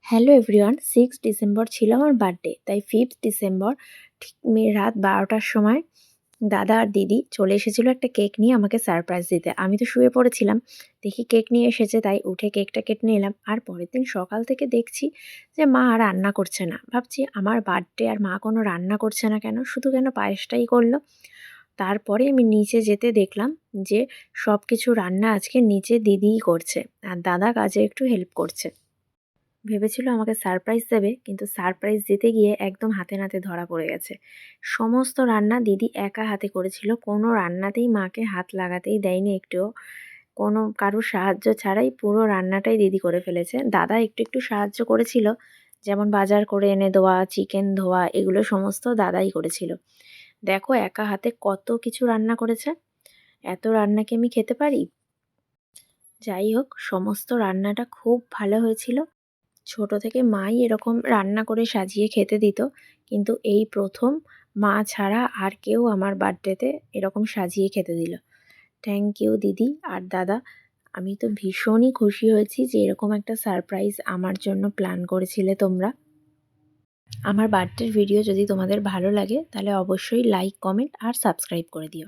Hello everyone, 6 December ছিল আমার birthday. তাই 5 ডিসেম্বর ঠিক রাত 12টার সময় দাদা আর দিদি চলে এসেছিল একটা কেক নিয়ে আমাকে সারপ্রাইজ দিতে। আমি তো শুয়ে পড়েছিলাম, দেখি কেক নিয়ে এসেছে, তাই উঠে কেকটা কেটে নিলাম। আর পরের দিন সকাল থেকে দেখছি যে মা আর রান্না করছে না। ভাবছি আমার বার্থডে আর মা কোনো রান্না করছে না কেন, শুধু কেন পায়েসটাই করলো। তারপরে আমি নিচে যেতে দেখলাম যে সব কিছু রান্না আজকে নিচে দিদিই করছে, আর দাদা কাজে একটু হেল্প করছে। ভেবেছিল আমাকে সারপ্রাইজ দেবে, কিন্তু সারপ্রাইজ দিতে গিয়ে একদম হাতে নাতে ধরা পড়ে গেছে। সমস্ত রান্না দিদি একা হাতে করেছিল, কোনো রান্নাতেই মাকে হাত লাগাতেই দেয়নি একটুও। কোনো কারোর সাহায্য ছাড়াই পুরো রান্নাটাই দিদি করে ফেলেছে। দাদা একটু একটু সাহায্য করেছিল, যেমন বাজার করে এনে দেওয়া, চিকেন ধোয়া, এগুলো সমস্ত দাদাই করেছিল। দেখো একা হাতে কত কিছু রান্না করেছে। এত রান্না কি আমি খেতে পারি? যাই হোক, সমস্ত রান্নাটা খুব ভালো হয়েছিল। ছোট থেকে মাই এরকম রান্না করে সাজিয়ে খেতে দিত, কিন্তু এই প্রথম মা ছাড়া আর কেউ আমার বার্থডেতে এরকম সাজিয়ে খেতে দিল। থ্যাংক ইউ দিদি আর দাদা। আমি তো ভীষণই খুশি হয়েছি যে এরকম একটা সারপ্রাইজ আমার জন্য প্ল্যান করেছিলে তোমরা। আমার বার্থডের ভিডিও যদি তোমাদের ভালো লাগে তাহলে অবশ্যই লাইক, কমেন্ট আর সাবস্ক্রাইব করে দিও।